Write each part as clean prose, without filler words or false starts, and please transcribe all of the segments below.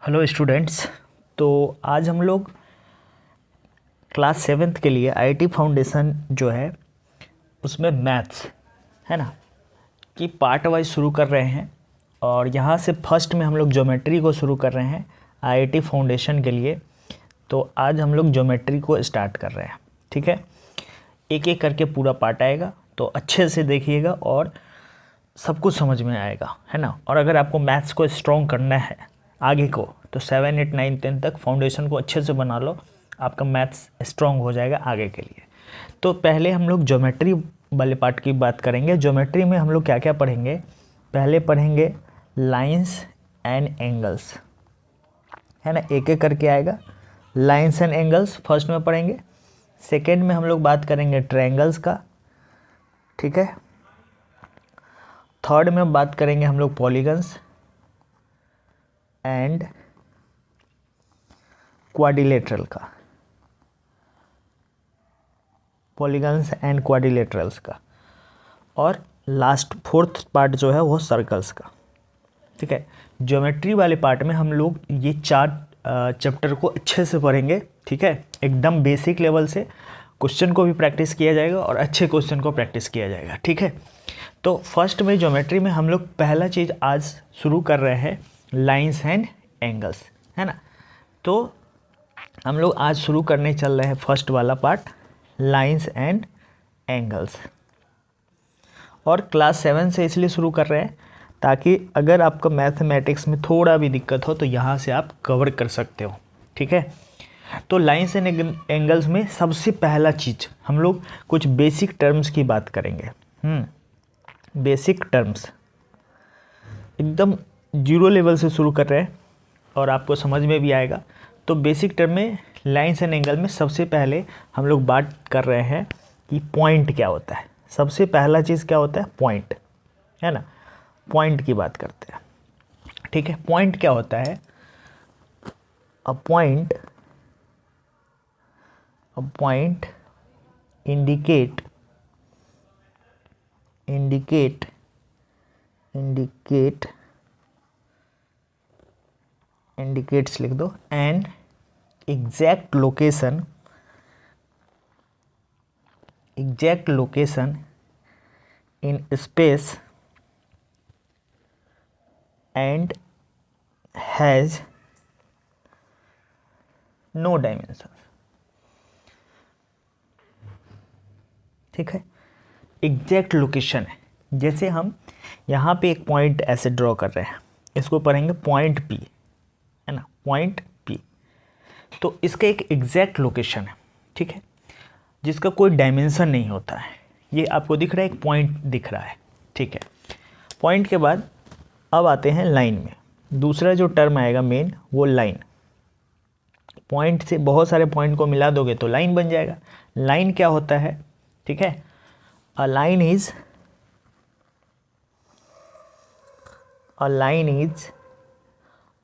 Hello students. तो आज हम लोग क्लास सेवेंथ के लिए आईटी फाउंडेशन जो है उसमें मैथ्स है ना कि पार्ट वाइज शुरू कर रहे हैं। और यहाँ से फर्स्ट में हम लोग ज्योमेट्री को शुरू कर रहे हैं आईटी फाउंडेशन के लिए। तो आज हम लोग ज्योमेट्री को स्टार्ट कर रहे हैं। ठीक है, एक एक करके पूरा पार्ट आएगा तो अच्छे से देखिएगा और सब कुछ समझ में आएगा, है ना। और अगर आपको मैथ्स को स्ट्रॉन्ग करना है आगे को तो 7, 8, 9, 10 तक फाउंडेशन को अच्छे से बना लो, आपका मैथ्स स्ट्रॉन्ग हो जाएगा आगे के लिए। तो पहले हम लोग ज्योमेट्री वाले पार्ट की बात करेंगे। ज्योमेट्री में हम लोग क्या क्या पढ़ेंगे? पहले पढ़ेंगे लाइंस एंड एंगल्स, है ना, एक एक करके आएगा। लाइंस एंड एंगल्स फर्स्ट में पढ़ेंगे। सेकेंड में हम लोग बात करेंगे ट्रायंगल्स का, ठीक है। थर्ड में बात करेंगे हम लोग पॉलीगन्स एंड क्वाड्रिलेटरल का, पॉलीगन्स एंड क्वाड्रिलेटरल्स का। और लास्ट फोर्थ पार्ट जो है वो सर्कल्स का, ठीक है। ज्योमेट्री वाले पार्ट में हम लोग ये चार चैप्टर को अच्छे से पढ़ेंगे, ठीक है। एकदम बेसिक लेवल से क्वेश्चन को भी प्रैक्टिस किया जाएगा और अच्छे क्वेश्चन को प्रैक्टिस किया जाएगा, ठीक है। तो फर्स्ट में ज्योमेट्री में हम लोग पहला चीज़ आज शुरू कर रहे हैं लाइंस एंड एंगल्स, है ना। तो हम लोग आज शुरू करने चल रहे हैं फर्स्ट वाला पार्ट लाइंस एंड एंगल्स। और क्लास 7 से इसलिए शुरू कर रहे हैं ताकि अगर आपका मैथमेटिक्स में थोड़ा भी दिक्कत हो तो यहाँ से आप कवर कर सकते हो, ठीक है। तो लाइंस एंड एंगल्स में सबसे पहला चीज़ हम लोग कुछ बेसिक टर्म्स की बात करेंगे। बेसिक टर्म्स एकदम जीरो लेवल से शुरू कर रहे हैं और आपको समझ में भी आएगा। तो बेसिक टर्म में लाइंस एंड एंगल में सबसे पहले हम लोग बात कर रहे हैं कि पॉइंट क्या होता है। सबसे पहला चीज़ क्या होता है? पॉइंट, है ना। पॉइंट की बात करते हैं, ठीक है। पॉइंट क्या होता है? अ पॉइंट इंडिकेट इंडिकेट्स लिख दो and exact location in space and has no dimension, ठीक है। एग्जैक्ट लोकेशन है, जैसे हम यहाँ पे एक पॉइंट ऐसे ड्रॉ कर रहे हैं, इसको पढ़ेंगे पॉइंट पी, है ना, पॉइंट पी। तो इसका एक एग्जैक्ट लोकेशन है, ठीक है, जिसका कोई डायमेंशन नहीं होता है। ये आपको दिख रहा है, एक पॉइंट दिख रहा है, ठीक है। पॉइंट के बाद अब आते हैं लाइन में। दूसरा जो टर्म आएगा मेन वो लाइन। पॉइंट से बहुत सारे पॉइंट को मिला दोगे तो लाइन बन जाएगा। लाइन क्या होता है? ठीक है, a line is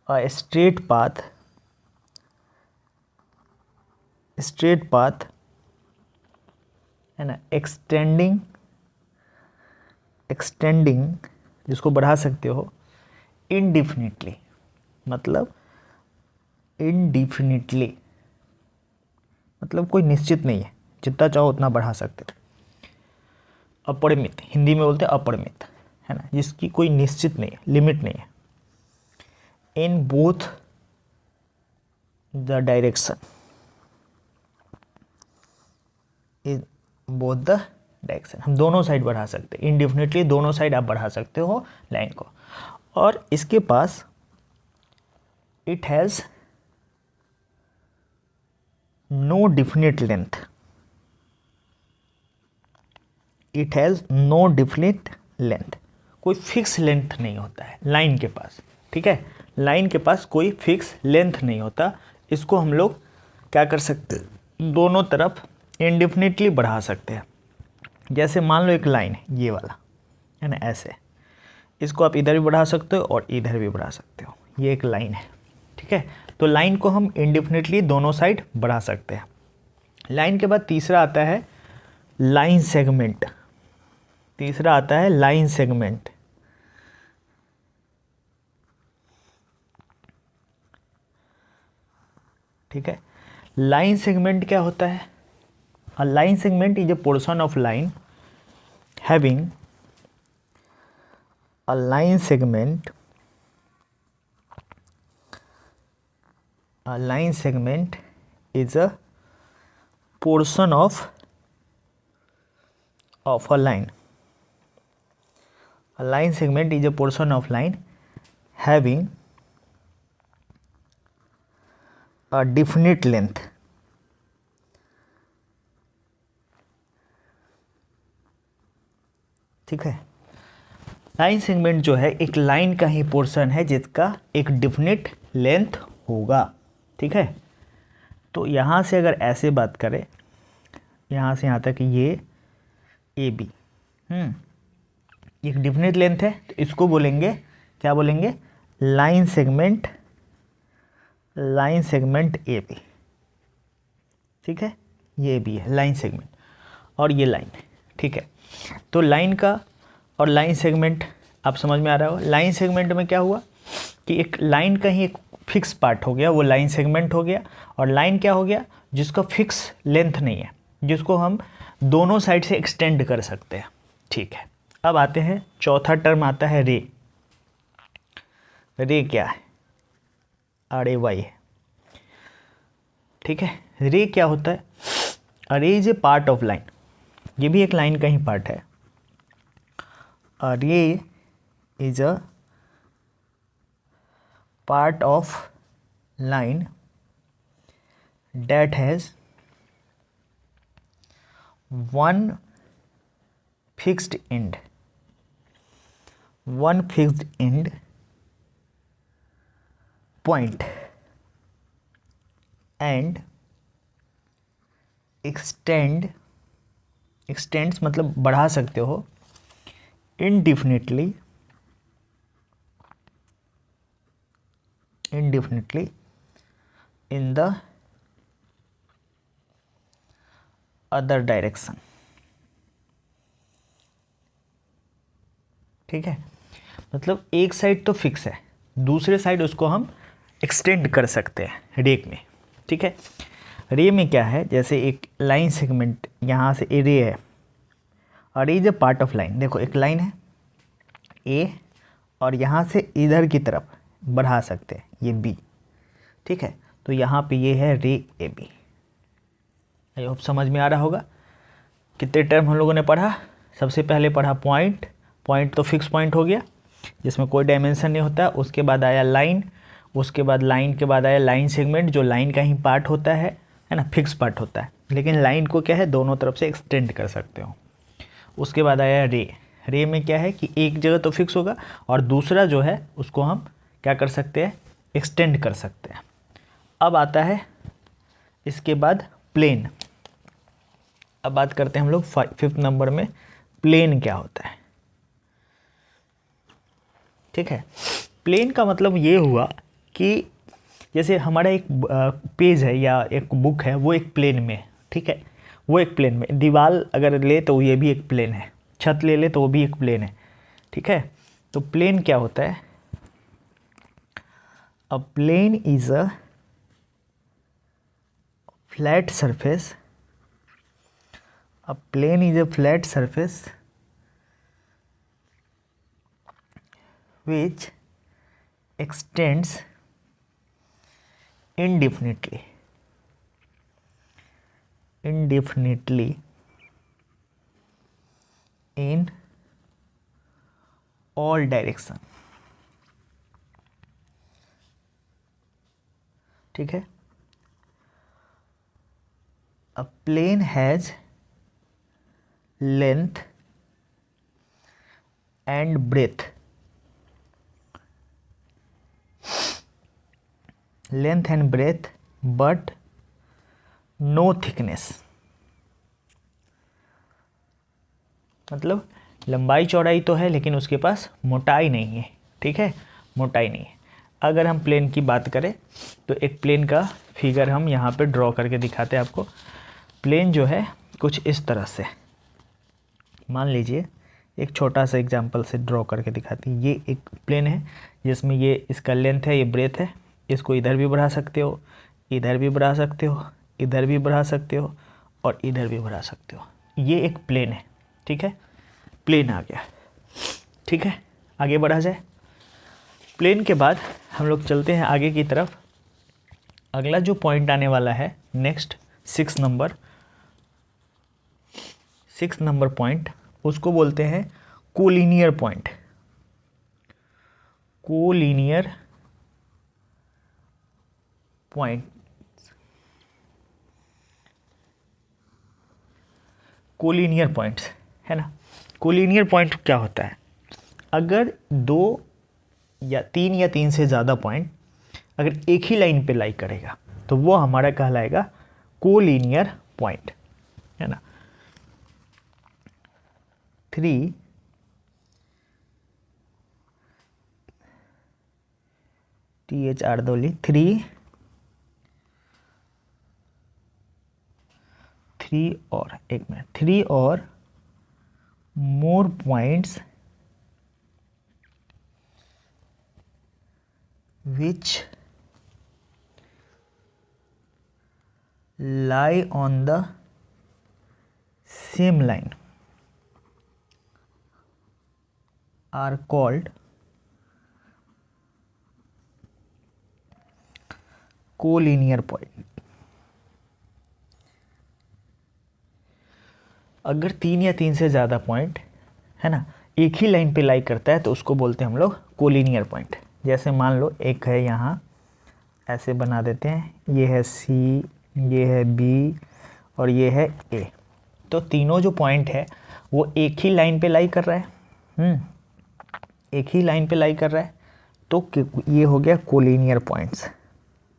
a straight path है ना, एक्सटेंडिंग जिसको बढ़ा सकते हो इनडिफिनिटली, मतलब इनडिफिनिटली मतलब कोई निश्चित नहीं है, जितना चाहो उतना बढ़ा सकते हो। अपरिमित, हिंदी में बोलते हैं अपरिमित, है ना, जिसकी कोई निश्चित नहीं है, लिमिट नहीं है। इन बोथ द डायरेक्शन, हम दोनों साइड बढ़ा सकते हैं। इनडिफिनिटली दोनों साइड आप बढ़ा सकते हो लाइन को। और इसके पास it has no definite length, कोई फिक्स लेंथ नहीं होता है लाइन के पास, ठीक है। लाइन के पास कोई फिक्स लेंथ नहीं होता। इसको हम लोग क्या कर सकते हैं? दोनों तरफ इनडिफिनिटली बढ़ा सकते हैं। जैसे मान लो एक लाइन है ये वाला, है ना, ऐसे इसको आप इधर भी बढ़ा सकते हो और इधर भी बढ़ा सकते हो। ये एक लाइन है, ठीक है। तो लाइन को हम इनडिफिनिटली दोनों साइड बढ़ा सकते हैं। लाइन के बाद तीसरा आता है लाइन सेगमेंट। ठीक है। लाइन सेगमेंट क्या होता है? A line segment is a portion of line having a line segment is a portion of a line. A line segment is a portion of line having a definite length. ठीक है। Line segment जो है एक line का ही portion है जिसका एक definite length होगा। ठीक है। तो यहाँ से अगर ऐसे बात करें, यहाँ से यहाँ तक ये ए बी एक डिफिनिट लेंथ है, तो इसको बोलेंगे, क्या बोलेंगे? Line segment A B. ठीक है, ये भी है लाइन सेगमेंट और ये लाइन है। ठीक है। तो लाइन का और लाइन सेगमेंट आप समझ में आ रहा हो। लाइन सेगमेंट में क्या हुआ कि एक लाइन का ही एक फिक्स पार्ट हो गया, वो लाइन सेगमेंट हो गया। और लाइन क्या हो गया? जिसका फिक्स लेंथ नहीं है, जिसको हम दोनों साइड से एक्सटेंड कर सकते हैं। ठीक है। अब आते हैं, चौथा टर्म आता है रे। रे क्या है? RAY है। ठीक है। रे क्या होता है? रे is a part of line, ये भी एक लाइन का ही पार्ट है। रे is a part of line that has one fixed end point and extends मतलब बढ़ा सकते हो indefinitely in the other direction। ठीक है। मतलब एक साइड तो फिक्स है, दूसरे साइड उसको हम एक्सटेंड कर सकते हैं रे में। ठीक है। रे में क्या है? जैसे एक लाइन सेगमेंट यहाँ से ए रे है और ये जो पार्ट ऑफ लाइन, देखो एक लाइन है ए और यहाँ से इधर की तरफ बढ़ा सकते हैं ये बी। ठीक है। तो यहाँ पे ये है रे ए बी। आई होप समझ में आ रहा होगा। कितने टर्म हम लोगों ने पढ़ा? सबसे पहले पढ़ा पॉइंट तो फिक्स पॉइंट हो गया जिसमें कोई डायमेंशन नहीं होता। उसके बाद आया लाइन, उसके बाद लाइन के बाद आया लाइन सेगमेंट जो लाइन का ही पार्ट होता है ना, फिक्स पार्ट होता है, लेकिन लाइन को क्या है दोनों तरफ से एक्सटेंड कर सकते हो। उसके बाद आया रे में क्या है कि एक जगह तो फिक्स होगा और दूसरा जो है उसको हम क्या कर सकते हैं? एक्सटेंड कर सकते हैं। अब आता है इसके बाद प्लेन। अब बात करते हैं हम लोग 5th नंबर में, प्लेन क्या होता है। ठीक है। प्लेन का मतलब ये हुआ कि जैसे हमारा एक पेज है या एक बुक है, वो एक प्लेन में। ठीक है। वो एक प्लेन में, दीवार अगर ले तो ये भी एक प्लेन है, छत ले तो वो भी एक प्लेन है। ठीक है। तो प्लेन क्या होता है? A plane is a flat surface. A plane is a flat surface which extends indefinitely in all direction। ठीक है। A plane has length and breadth but no thickness। मतलब लंबाई चौड़ाई तो है लेकिन उसके पास मोटाई नहीं है। ठीक है। मोटाई नहीं है। अगर हम प्लेन की बात करें तो एक प्लेन का फिगर हम यहाँ पे ड्रॉ करके दिखाते हैं आपको। प्लेन जो है कुछ इस तरह से, मान लीजिए एक छोटा सा एग्जांपल से ड्रॉ करके दिखाते हैं। ये एक प्लेन है जिसमें ये इसका लेंथ है, ये ब्रेथ है। इसको इधर भी बढ़ा सकते हो, इधर भी बढ़ा सकते हो, इधर भी बढ़ा सकते हो और इधर भी बढ़ा सकते हो। ये एक प्लेन है, ठीक है, प्लेन आ गया, ठीक है। आगे बढ़ा जाए। प्लेन के बाद हम लोग चलते हैं आगे की तरफ। अगला जो पॉइंट आने वाला है नेक्स्ट 6 नंबर पॉइंट, उसको बोलते हैं collinear point. Collinear point, collinear points है ना। कोलिनियर पॉइंट क्या होता है? अगर 2 या 3 या 3 से ज़्यादा पॉइंट अगर एक ही लाइन पे लाई करेगा तो वो हमारा कहलाएगा कोलिनियर पॉइंट, है ना। 3 3 और more points which lie on the same line are called collinear point. अगर 3 या 3 से ज़्यादा पॉइंट है ना एक ही लाइन पे लाई करता है तो उसको बोलते हैं हम लोग कोलिनियर पॉइंट। जैसे मान लो एक है यहाँ, ऐसे बना देते हैं, ये है सी, ये है बी और ये है ए। तो तीनों जो पॉइंट है वो एक ही लाइन पे लाई कर रहा है, एक ही लाइन पे लाई कर रहा है, तो ये हो गया collinear points.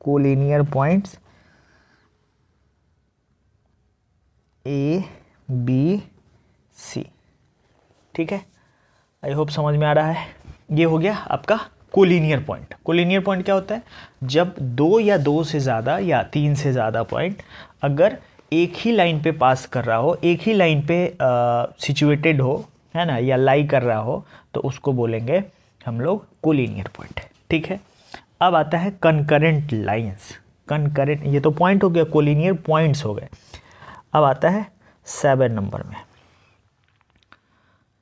Collinear points A B C, ठीक है। आई होप समझ में आ रहा है। ये हो गया आपका कोलिनियर पॉइंट। कोलिनियर पॉइंट क्या होता है? जब 2 या 2 से ज़्यादा या 3 से ज़्यादा पॉइंट अगर एक ही लाइन पे पास कर रहा हो, एक ही लाइन पे सिचुएटेड हो, है ना, या लाई कर रहा हो, तो उसको बोलेंगे हम लोग कोलिनियर पॉइंट, ठीक है। अब आता है कनकरेंट लाइंस। कनकरेंट, ये तो पॉइंट हो गया, कोलिनियर पॉइंट्स हो गए। अब आता है 7 नंबर में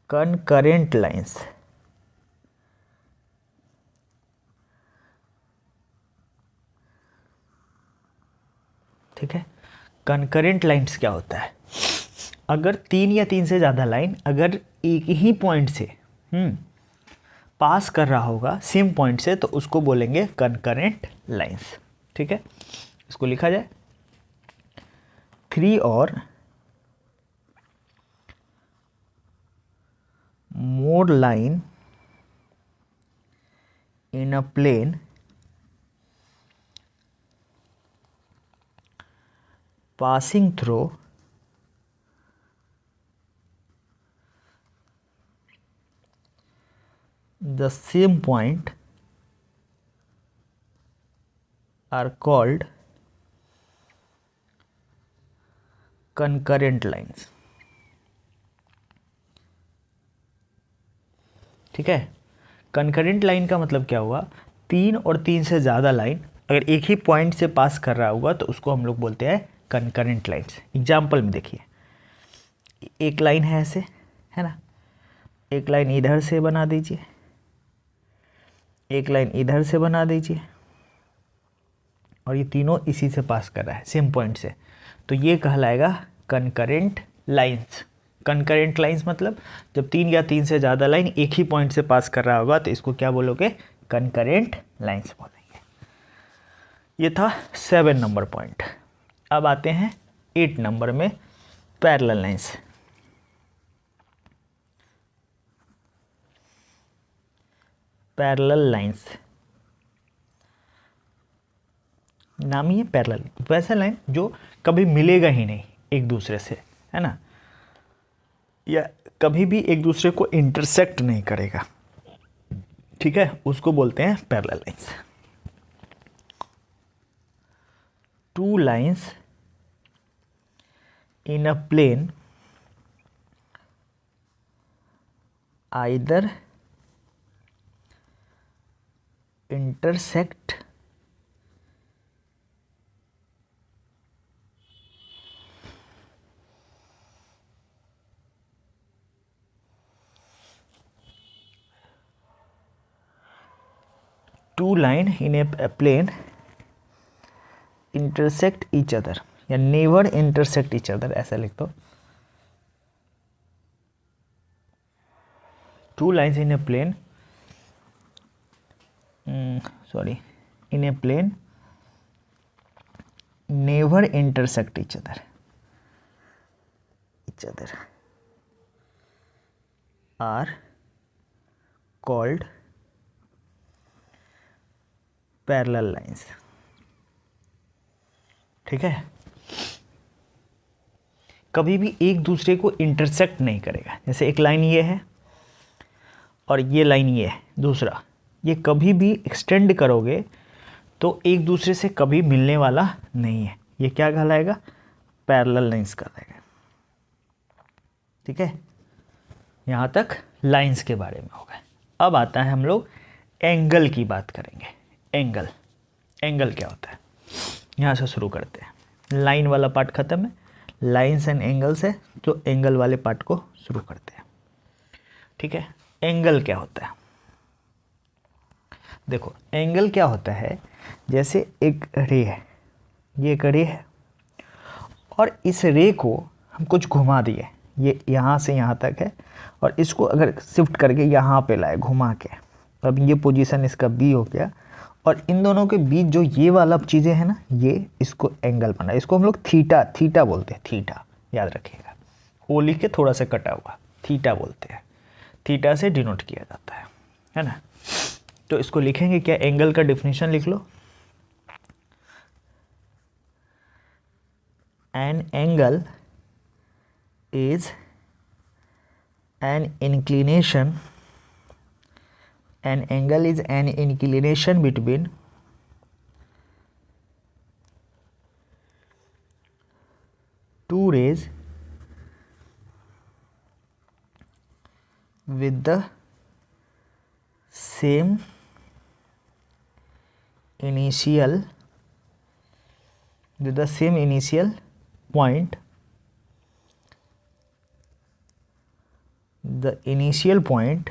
कनकरेंट लाइंस। ठीक है, कनकरेंट लाइंस क्या होता है? अगर 3 या 3 से ज़्यादा लाइन अगर एक ही पॉइंट से पास कर रहा होगा सेम पॉइंट से, तो उसको बोलेंगे कनकरेंट लाइंस, ठीक है। इसको लिखा जाए 3 और more line in a plane passing through the same point are called concurrent lines, ठीक है। कंकरेंट लाइन का मतलब क्या हुआ? 3 और 3 से ज़्यादा लाइन अगर एक ही पॉइंट से पास कर रहा होगा तो उसको हम लोग बोलते हैं कंकरेंट लाइन्स। एग्जाम्पल में देखिए, एक लाइन है ऐसे, है ना, एक लाइन इधर से बना दीजिए, एक लाइन इधर से बना दीजिए, और ये तीनों इसी से पास कर रहा है सेम पॉइंट से, तो ये कहलाएगा कंकरेंट लाइन्स। कंकरेंट लाइंस मतलब जब 3 या 3 से ज़्यादा लाइन एक ही पॉइंट से पास कर रहा होगा तो इसको क्या बोलोगे? कंकरेंट लाइंस बोलेंगे। ये था 7 नंबर पॉइंट। अब आते हैं 8 नंबर में पैरेलल लाइंस। पैरेलल लाइंस नाम ही है पैरेलल, वैसा लाइन जो कभी मिलेगा ही नहीं एक दूसरे से, है ना, या कभी भी एक दूसरे को इंटरसेक्ट नहीं करेगा, ठीक है, उसको बोलते हैं parallel lines. 2 lines in a plane either intersect two line in a plane intersect each other, या नेवर इंटरसेक्ट ईच अदर, ऐसा लिख दो। Two lines in a plane, in a plane never intersect each other are called parallel lines। ठीक है, कभी भी एक दूसरे को इंटरसेक्ट नहीं करेगा। जैसे एक लाइन ये है और ये लाइन ये है दूसरा, ये कभी भी एक्सटेंड करोगे तो एक दूसरे से कभी मिलने वाला नहीं है। ये क्या कहलाएगा? पैरेलल लाइंस कहलाएगा। ठीक है, यहाँ तक लाइंस के बारे में हो गए। अब आता है हम लोग एंगल की बात करेंगे। एंगल क्या होता है, यहाँ से शुरू करते हैं। लाइन वाला पार्ट ख़त्म है, लाइंस एंड एंगल्स है, तो एंगल वाले पार्ट को शुरू करते हैं। ठीक है, एंगल क्या होता है? देखो, एंगल क्या होता है, जैसे एक रे है, ये एक रे है और इस रे को हम कुछ घुमा दिए, ये यहाँ से यहाँ तक है और इसको अगर शिफ्ट करके यहाँ पे लाए घुमा के, अब ये पोजीशन इसका बी हो गया और इन दोनों के बीच जो ये वाला चीज़ें हैं ना, ये इसको एंगल बना। इसको हम लोग थीटा बोलते हैं। थीटा याद रखिएगा, ओ लिख के थोड़ा सा कटा हुआ, थीटा बोलते हैं। थीटा से डिनोट किया जाता है ना। तो इसको लिखेंगे क्या? एंगल का डेफिनेशन लिख लो। An angle is an inclination, an angle is an inclination between two rays with the same initial point. The initial point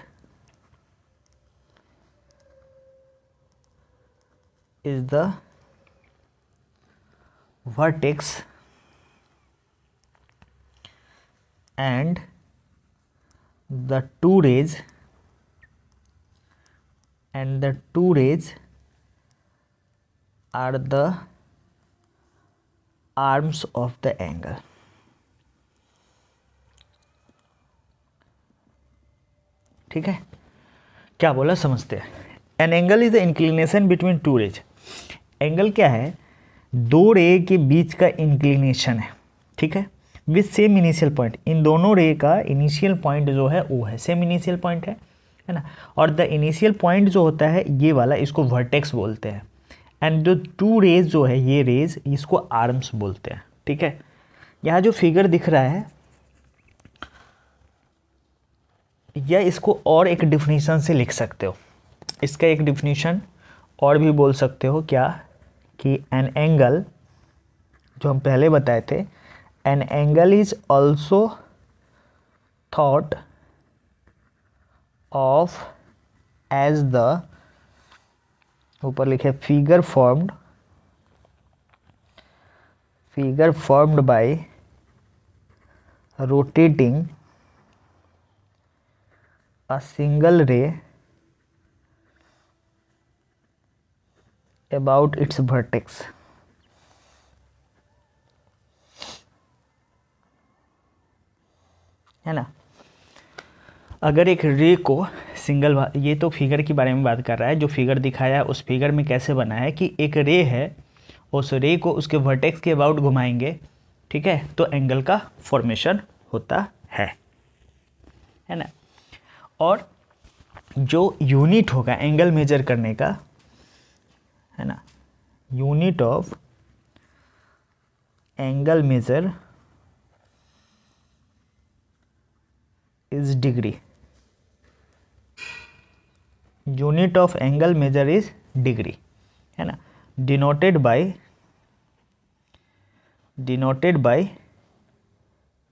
is the vertex and the two rays are the arms of the angle। ठीक है, क्या बोला समझते हैं। An angle is the inclination between two rays. Angle क्या है? दो रे के बीच का इंक्लिनेशन है। ठीक है, विथ सेम इनिशियल पॉइंट। इन दोनों रे का इनिशियल पॉइंट जो है वो है सेम इनिशियल पॉइंट है ना। और द इनिशियल पॉइंट जो होता है ये वाला, इसको वर्टेक्स बोलते हैं। एंड जो टू रेज जो है, ये रेज, इसको आर्म्स बोलते हैं। ठीक है, यहाँ जो फिगर दिख रहा है, या इसको और एक डिफिनीशन से लिख सकते हो। इसका एक डिफिनीशन और भी बोल सकते हो, क्या कि एन एंगल, जो हम पहले बताए थे, an angle is also thought of as the, ऊपर लिखे, figure formed by rotating a single ray about its vertex। है ना। अगर एक रे को सिंगल, ये तो फिगर के बारे में बात कर रहा है। जो फिगर दिखाया है उस फिगर में कैसे बना है कि एक रे है, उस रे को उसके वर्टेक्स के अबाउट घुमाएंगे। ठीक है, तो एंगल का फॉर्मेशन होता है ना। और जो यूनिट होगा एंगल मेजर करने का, है ना, unit of angle measure is degree। Unit of angle measure is degree, है ना। Denoted by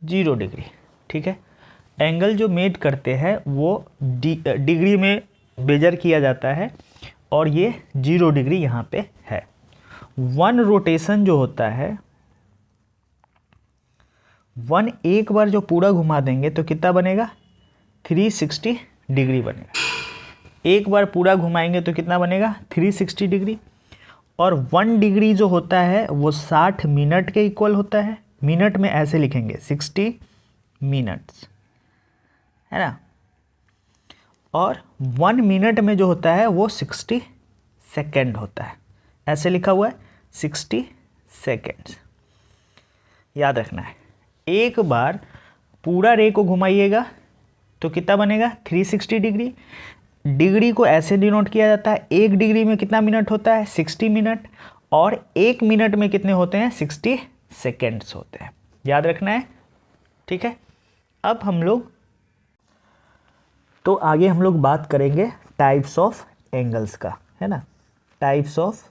0 degree. ठीक है, एंगल जो मेट करते हैं वो डिग्री में मेजर किया जाता है और ये 0 डिग्री यहाँ पे है। 1 रोटेशन जो होता है, 1 एक बार जो पूरा घुमा देंगे तो कितना बनेगा, 360 डिग्री बनेगा। एक बार पूरा घुमाएंगे तो कितना बनेगा, 360 डिग्री। और 1 डिग्री जो होता है वो 60 मिनट के इक्वल होता है। मिनट में ऐसे लिखेंगे 60 मिनट्स, है ना। और 1 मिनट में जो होता है वो 60 सेकेंड होता है, ऐसे लिखा हुआ है 60 सेकेंड्स। याद रखना है, एक बार पूरा रे को घुमाइएगा तो कितना बनेगा, 360 डिग्री। डिग्री को ऐसे डिनोट किया जाता है, 1 डिग्री में कितना मिनट होता है, 60 मिनट। और 1 मिनट में कितने होते हैं, 60 सेकेंड्स होते हैं। याद रखना है, ठीक है। अब हम लोग तो आगे हम लोग बात करेंगे टाइप्स ऑफ एंगल्स का, है ना। टाइप्स ऑफ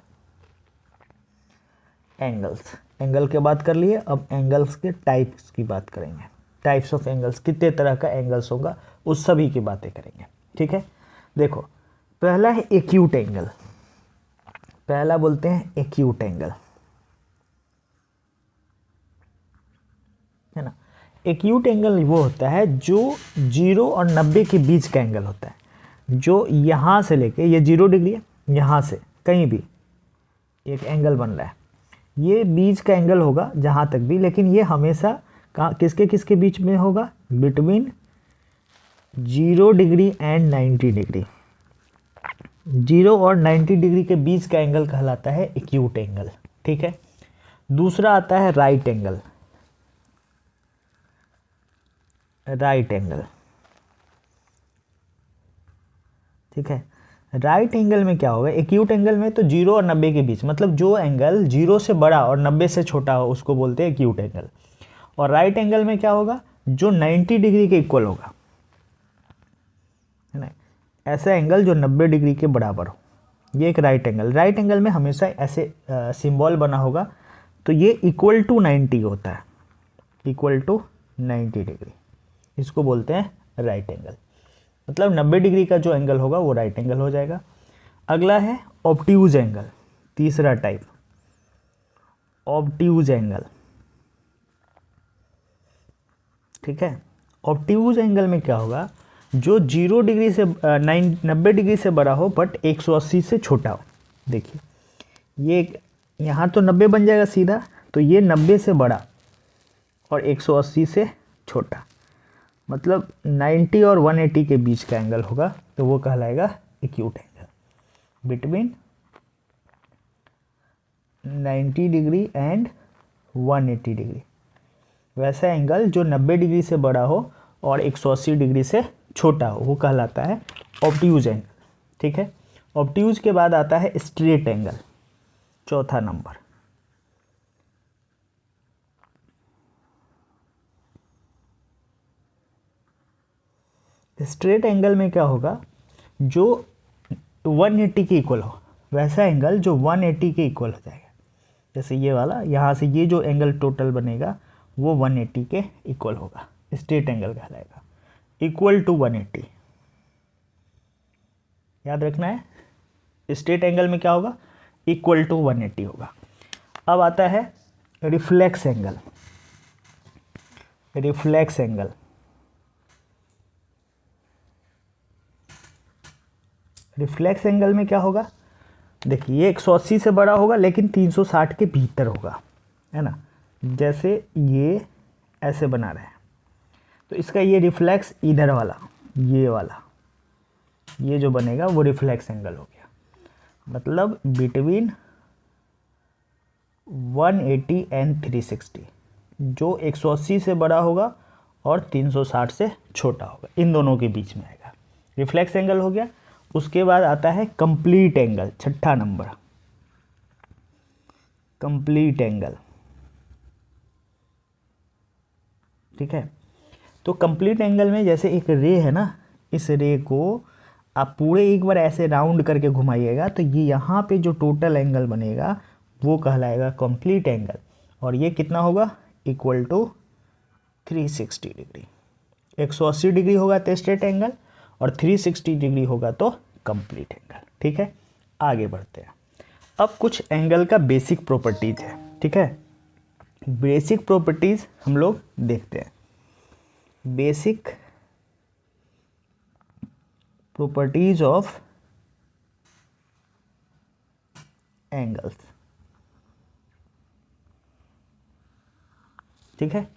एंगल्स, एंगल की बात कर लिए, अब एंगल्स के टाइप्स की बात करेंगे। टाइप्स ऑफ एंगल्स, कितने तरह का एंगल्स होगा उस सभी की बातें करेंगे, ठीक है। देखो, पहला है एक्यूट एंगल। पहला बोलते हैं एक्यूट एंगल, है ना। एक्यूट एंगल वो होता है जो 0 और 90 के बीच का एंगल होता है। जो यहाँ से लेके, ये 0 डिग्री है, यहाँ से कहीं भी एक एंगल बन रहा है, ये बीच का एंगल होगा जहाँ तक भी, लेकिन ये हमेशा किसके किसके बीच में होगा, बिटवीन 0 डिग्री एंड 90 डिग्री। 0 और 90 डिग्री के बीच का एंगल कहलाता है एक्यूट एंगल, ठीक है। दूसरा आता है राइट एंगल। राइट एंगल, ठीक है। राइट एंगल में क्या होगा, एक्यूट एंगल में तो 0 और 90 के बीच, मतलब जो एंगल 0 से बड़ा और 90 से छोटा हो उसको बोलते हैं एक्यूट एंगल। और राइट एंगल में क्या होगा, जो 90 डिग्री के इक्वल होगा, है ना। ऐसा एंगल जो 90 डिग्री के बराबर हो, ये एक राइट एंगल। राइट एंगल में हमेशा ऐसे सिंबल बना होगा, तो ये इक्वल टू 90 होता है, इक्वल टू 90 डिग्री, इसको बोलते हैं राइट एंगल। मतलब 90 डिग्री का जो एंगल होगा वो राइट एंगल हो जाएगा। अगला है ऑब्ट्यूज एंगल, तीसरा टाइप, ऑब्ट्यूज एंगल, ठीक है। ऑब्ट्यूज एंगल में क्या होगा, जो 0 डिग्री से 90 डिग्री से बड़ा हो बट 180 से छोटा हो। देखिए, ये यहाँ तो 90 बन जाएगा सीधा, तो ये 90 से बड़ा और 180 से छोटा, मतलब 90 और 180 के बीच का एंगल होगा, तो वो कहलाएगा acute angle, between 90 degree and 180 degree. वैसा एंगल जो 90 डिग्री से बड़ा हो और 180 डिग्री से छोटा हो वो कहलाता है ऑब्ट्यूज एंगल, ठीक है। ऑब्ट्यूज के बाद आता है स्ट्रेट एंगल, चौथा नंबर। स्ट्रेट एंगल में क्या होगा, जो 180 के इक्वल हो, वैसा एंगल जो 180 के इक्वल हो जाएगा। जैसे ये वाला, यहाँ से ये जो एंगल टोटल बनेगा वो 180 के इक्वल होगा, स्ट्रेट एंगल कहलाएगा, इक्वल टू 180। याद रखना है, स्ट्रेट एंगल में क्या होगा, इक्वल टू 180 होगा। अब आता है reflex angle. Reflex angle, reflex angle में क्या होगा, देखिए ये 180 से बड़ा होगा लेकिन 360 के भीतर होगा, है ना। जैसे ये ऐसे बना रहे हैं, तो इसका ये रिफ्लेक्स इधर वाला, ये वाला, ये जो बनेगा वो रिफ्लेक्स एंगल हो गया। मतलब बिटवीन 180 एंड 360, जो 180 से बड़ा होगा और 360 से छोटा होगा, इन दोनों के बीच में आएगा, रिफ्लेक्स एंगल हो गया। उसके बाद आता है कंप्लीट एंगल, छठा नंबर, कंप्लीट एंगल, ठीक है। तो कंप्लीट एंगल में जैसे एक रे है ना, इस रे को आप पूरे एक बार ऐसे राउंड करके घुमाइएगा तो ये यहाँ पे जो टोटल एंगल बनेगा वो कहलाएगा कंप्लीट एंगल, और ये कितना होगा, इक्वल टू 360 डिग्री। 180 डिग्री होगा तो स्ट्रेट एंगल और 360 डिग्री होगा तो कंप्लीट एंगल, ठीक है। आगे बढ़ते हैं। अब कुछ एंगल का बेसिक प्रॉपर्टीज है, ठीक है। बेसिक प्रॉपर्टीज हम लोग देखते हैं। बेसिक प्रॉपर्टीज ऑफ एंगल्स, ठीक है।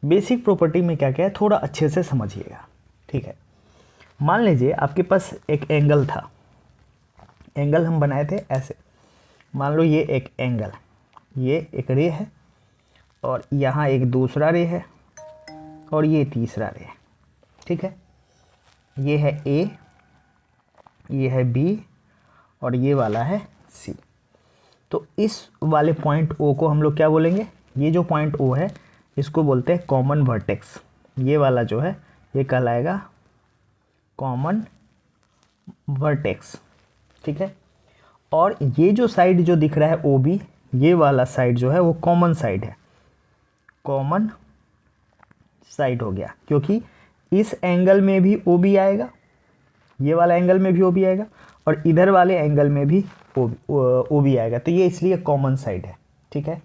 बेसिक प्रॉपर्टी में क्या क्या है थोड़ा अच्छे से समझिएगा, ठीक है। मान लीजिए आपके पास एक एंगल था, एंगल हम बनाए थे ऐसे। मान लो ये एक एंगल, ये एक रे है और यहाँ एक दूसरा रे है और ये तीसरा रे है, ठीक है। ये है ए, ये है बी और ये वाला है सी। तो इस वाले पॉइंट ओ को हम लोग क्या बोलेंगे, ये जो पॉइंट ओ है इसको बोलते हैं कॉमन वर्टेक्स। ये वाला जो है ये कहलाएगा कॉमन वर्टेक्स, ठीक है। और ये जो साइड जो दिख रहा है ओ बी, ये वाला साइड जो है वो कॉमन साइड है, कॉमन साइड हो गया, क्योंकि इस एंगल में भी ओ बी आएगा, ये वाला एंगल में भी ओ बी आएगा और इधर वाले एंगल में भी ओ बी आएगा, तो ये इसलिए कॉमन साइड है, ठीक है।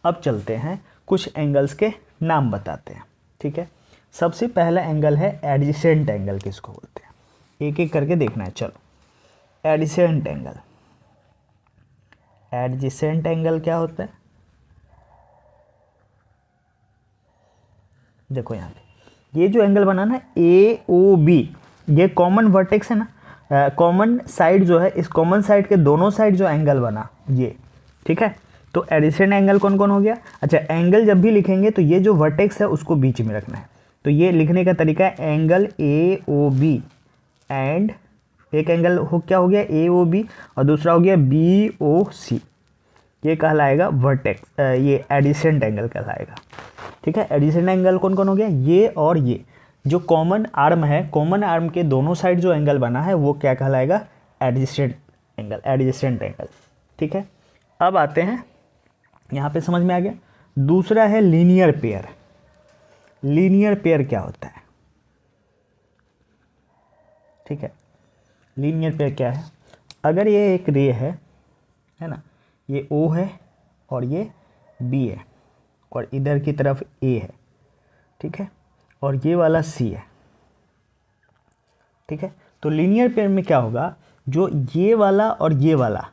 अब चलते हैं कुछ एंगल्स के नाम बताते हैं, ठीक है। सबसे पहला एंगल है एडजेसेंट एंगल, किसको बोलते हैं, एक एक करके देखना है। चलो, एडजेसेंट एंगल, एडजेसेंट एंगल क्या होता है, देखो यहाँ पे ये जो एंगल बना ना ए ओ बी, ये कॉमन वर्टेक्स है ना, कॉमन साइड जो है, इस कॉमन साइड के दोनों साइड जो एंगल बना ये, ठीक है। तो एडजेसेंट एंगल कौन कौन हो गया। अच्छा, एंगल जब भी लिखेंगे तो ये जो वर्टेक्स है उसको बीच में रखना है। तो ये लिखने का तरीका है angle A O B and एक एंगल हो क्या हो गया ए ओ बी और दूसरा हो गया बी ओ सी, ये कहलाएगा वर्टेक्स, ये एडजेसेंट एंगल कहलाएगा, ठीक है। एडजेसेंट एंगल कौन कौन हो गया, ये और ये जो कॉमन आर्म है, कॉमन आर्म के दोनों साइड जो एंगल बना है वो क्या कहलाएगा, एडजेसेंट एंगल, एडजेसेंट एंगल, ठीक है। अब आते हैं, यहाँ पे समझ में आ गया। दूसरा है लीनियर पेयर। लीनियर पेयर क्या होता है, ठीक है। लीनियर पेयर क्या है, अगर ये एक रे है ना, ये ओ है और ये बी है और इधर की तरफ ए है, ठीक है, और ये वाला सी है, ठीक है। तो लीनियर पेयर में क्या होगा, जो ये वाला और ये वाला,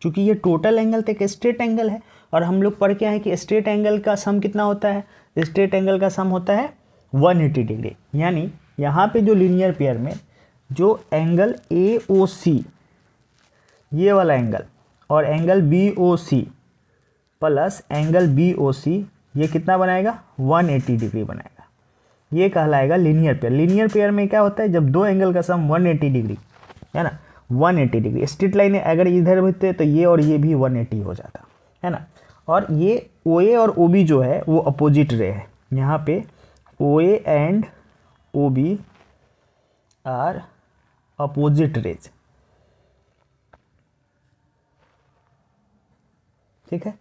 चूंकि ये टोटल एंगल तो एक स्ट्रेट एंगल है और हम लोग पढ़ के आए कि स्ट्रेट एंगल का सम कितना होता है, स्ट्रेट एंगल का सम होता है 180 डिग्री। यानी यहाँ पे जो लीनियर पेयर में जो एंगल ए ओ सी, ये वाला एंगल और angle B O C plus angle B O C, ये कितना बनाएगा, 180 डिग्री बनाएगा, ये कहलाएगा लीनियर पेयर। लीनियर पेयर में क्या होता है, जब दो एंगल का सम 180 डिग्री है ना, 180 डिग्री, स्ट्रेट लाइन अगर इधर होते तो ये और ये भी 180 हो जाता है ना। और ये ओ ए और ओ बी जो है वो अपोजिट रे है, यहाँ पे O A and O B are opposite rays, ठीक है।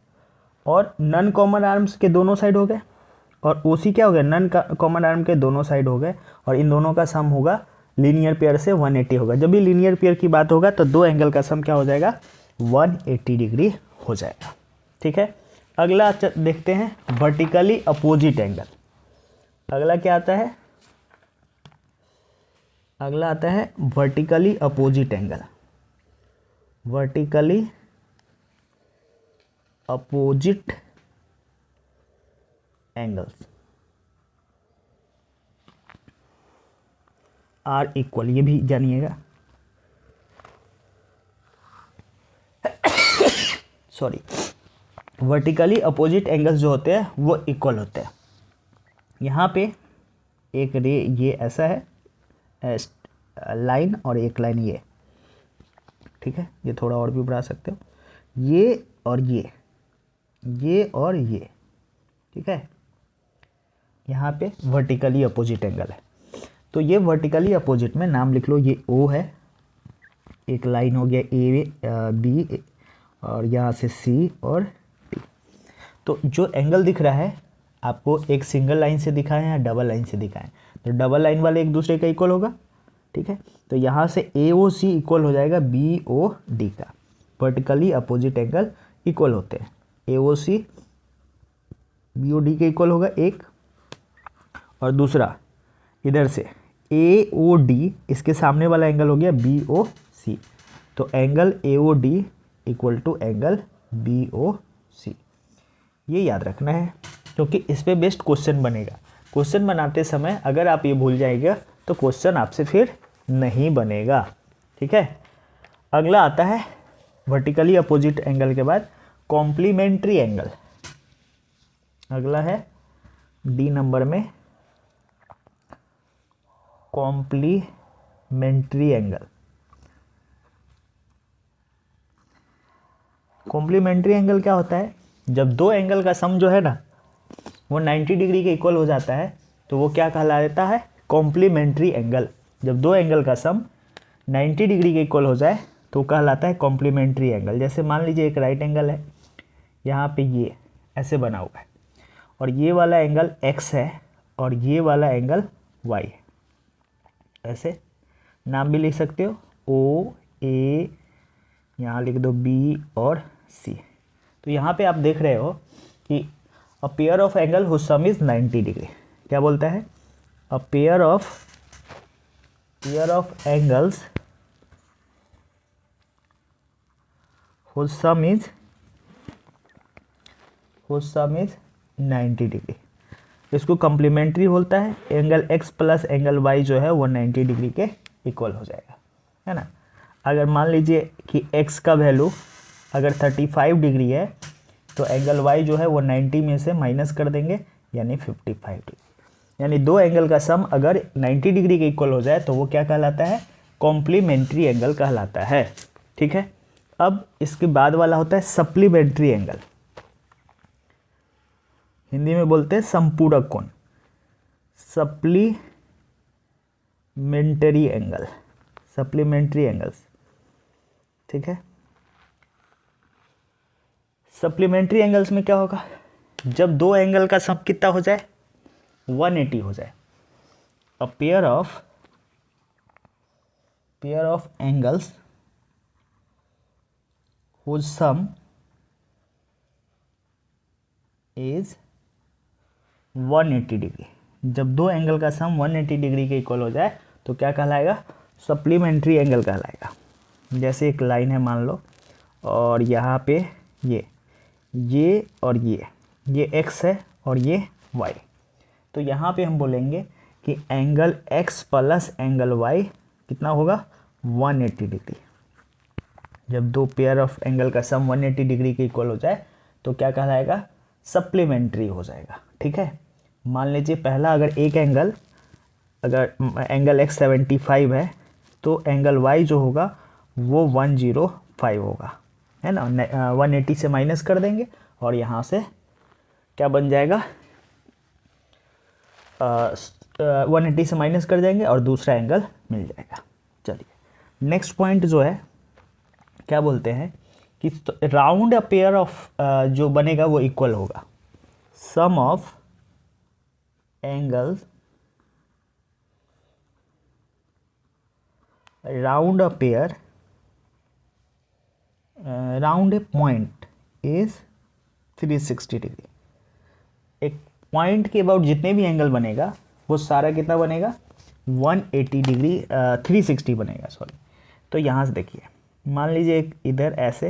और नन कॉमन आर्म्स के दोनों साइड हो गए और ओ सी क्या हो गया, नन कॉमन आर्म के दोनों साइड हो गए और इन दोनों का सम होगा लीनियर पेयर से 180 होगा। जब भी लीनियर पेयर की बात होगा तो दो एंगल का सम क्या हो जाएगा, 180 डिग्री हो जाएगा, ठीक है। अगला देखते हैं वर्टिकली अपोजिट एंगल। अगला क्या आता है, अगला आता है vertically opposite angle. Vertically opposite angles are equal, ये भी जानिएगा, सॉरी, वर्टिकली अपोजिट एंगल्स जो होते हैं वो इक्वल होते हैं। यहाँ पे एक रे ये ऐसा है लाइन और एक लाइन ये, ठीक है, ये थोड़ा और भी बढ़ा सकते हो, ये और ये और ये, ठीक है। यहाँ पे वर्टिकली अपोजिट एंगल है, तो ये वर्टिकली अपोजिट में नाम लिख लो, ये ओ है, एक लाइन हो गया ए बी और यहाँ से सी और टी। तो जो एंगल दिख रहा है आपको एक सिंगल लाइन से दिखाएं या डबल लाइन से दिखाएं, तो डबल लाइन वाले एक दूसरे का इक्वल होगा, ठीक है। तो यहाँ से AOC इक्वल हो जाएगा BOD का, वर्टिकली अपोजिट एंगल इक्वल होते हैं। AOC BOD के इक्वल होगा एक, और दूसरा इधर से AOD, इसके सामने वाला एंगल हो गया BOC। तो angle AOD equal to angle BOC, ये याद रखना है क्योंकि इस पे बेस्ड क्वेश्चन बनेगा। क्वेश्चन बनाते समय अगर आप ये भूल जाएगा तो क्वेश्चन आपसे फिर नहीं बनेगा, ठीक है। अगला आता है वर्टिकली अपोजिट एंगल के बाद कॉम्प्लीमेंट्री एंगल। अगला है D नंबर में कॉम्प्लीमेंट्री एंगल। कॉम्प्लीमेंट्री एंगल क्या होता है? जब दो एंगल का सम जो है ना वो 90 डिग्री के इक्वल हो जाता है तो वो क्या कहला देता है? Complementary angle. जब दो एंगल का सम 90 डिग्री के इक्वल हो जाए तो कहलाता है कॉम्प्लीमेंट्री एंगल। जैसे मान लीजिए एक राइट एंगल है, यहाँ पे ये ऐसे बना हुआ है और ये वाला एंगल x है और ये वाला एंगल y है। ऐसे नाम भी लिख सकते हो, O A, यहाँ लिख दो B और C। तो यहाँ पे आप देख रहे हो कि a pair of angle whose sum is 90 degree. क्या बोलता है? A pair of angles whose sum is 90 degree. इसको कॉम्प्लीमेंट्री बोलता है। Angle x plus angle y जो है वो 90 डिग्री के इक्वल हो जाएगा, है ना। अगर मान लीजिए कि x का वैल्यू अगर 35 डिग्री है तो एंगल y जो है वो 90 में से माइनस कर देंगे यानी 55 डिग्री। यानी दो एंगल का सम अगर 90 डिग्री के इक्वल हो जाए तो वो क्या कहलाता है? कॉम्प्लीमेंट्री एंगल कहलाता है, ठीक है। अब इसके बाद वाला होता है सप्लीमेंट्री एंगल। हिंदी में बोलते हैं संपूरक कोण, सप्लीमेंट्री एंगल, सप्लीमेंट्री एंगल्स, ठीक है। सप्लीमेंट्री एंगल्स में क्या होगा? जब दो एंगल का सम कितना हो जाए? 180 हो जाए। अ pair of angles whose sum is 180 degree. जब दो एंगल का सम 180 डिग्री के इक्वल हो जाए तो क्या कहलाएगा? सप्लीमेंट्री एंगल कहलाएगा। जैसे एक लाइन है मान लो और यहाँ पे ये और ये x है और ये y। तो यहाँ पे हम बोलेंगे कि angle x plus angle y कितना होगा? 180 डिग्री। जब दो पेयर ऑफ एंगल का सम 180 डिग्री के इक्वल हो जाए तो क्या कहलाएगा? सप्लीमेंट्री हो जाएगा, ठीक है। मान लीजिए पहला अगर एक एंगल एंगल x 75 है तो एंगल y जो होगा वो 105 होगा, है ना। 180 से माइनस कर देंगे और यहाँ से क्या बन जाएगा? 180 से माइनस कर देंगे और दूसरा एंगल मिल जाएगा। चलिए नेक्स्ट पॉइंट जो है क्या बोलते हैं कि राउंड अ पेयर ऑफ जो बनेगा वो इक्वल होगा sum of angles round a pair round a point is 360 degree. एक पॉइंट के अबाउट जितने भी एंगल बनेगा वो सारा कितना बनेगा? 180 डिग्री 360 बनेगा, सॉरी। तो यहाँ से देखिए मान लीजिए एक इधर ऐसे,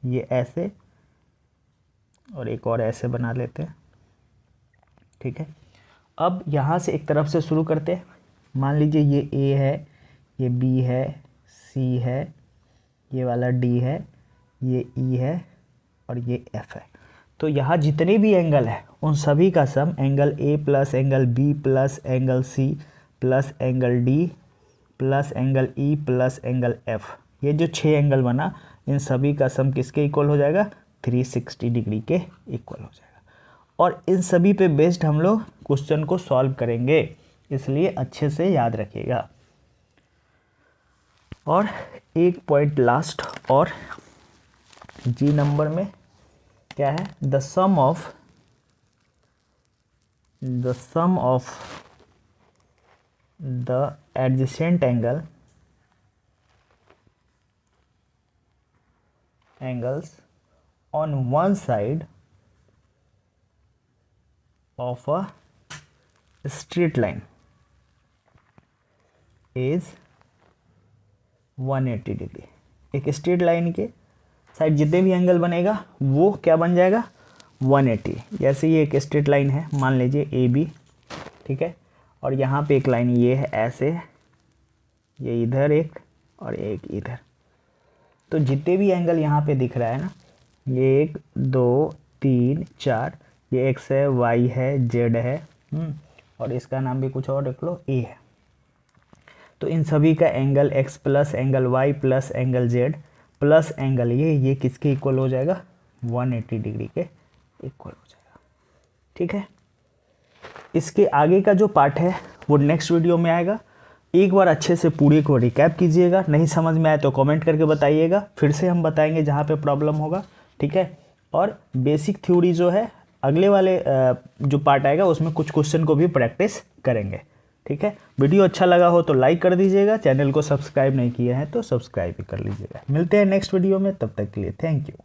ये ऐसे और एक और ऐसे बना लेते हैं, ठीक है। अब यहाँ से एक तरफ से शुरू करते हैं। मान लीजिए ये A है, ये B है, C है, ये वाला D है, ये E है और ये F है। तो यहाँ जितने भी एंगल है उन सभी का sum angle A plus angle B plus angle C plus angle D plus angle E plus angle F, ये जो 6 एंगल बना इन सभी का सम किसके इक्वल हो जाएगा? 360 डिग्री के इक्वल हो जाएगा। और इन सभी पे बेस्ड हम लोग क्वेश्चन को सॉल्व करेंगे, इसलिए अच्छे से याद रखिएगा। और एक पॉइंट लास्ट और जी नंबर में क्या है? The sum of the adjacent angles on one side of a straight line is 180 degree. एक स्ट्रेट लाइन के साइड जितने भी एंगल बनेगा वो क्या बन जाएगा 180। जैसे ये एक स्ट्रेट लाइन है, मान लीजिए ए बी, ठीक है, और यहाँ पे एक लाइन ये है ऐसे, ये इधर एक और एक इधर। तो जितने भी एंगल यहाँ पे दिख रहा है ना, ये 1 2 3 4, ये एक्स है, वाई है, जेड है, और इसका नाम भी कुछ और रख लो, ए है। तो इन सभी का angle x plus angle y plus angle z plus angle ये किसके इक्वल हो जाएगा 180 डिग्री के इक्वल हो जाएगा। ठीक है, इसके आगे का जो पार्ट है वो नेक्स्ट वीडियो में आएगा। एक बार अच्छे से पूरे को रिकैप कीजिएगा, नहीं समझ में आए तो कमेंट करके बताइएगा, फिर से हम बताएंगे जहाँ पे प्रॉब्लम होगा। ठीक है, और बेसिक थ्योरी जो है अगले वाले जो पार्ट आएगा उसमें कुछ क्वेश्चन को भी प्रैक्टिस करेंगे। ठीक है, वीडियो अच्छा लगा हो तो लाइक कर दीजिएगा, चैनल को सब्सक्राइब नहीं किया है तो सब्सक्राइब भी कर लीजिएगा। मिलते हैं नेक्स्ट वीडियो में, तब तक के लिए थैंक यू।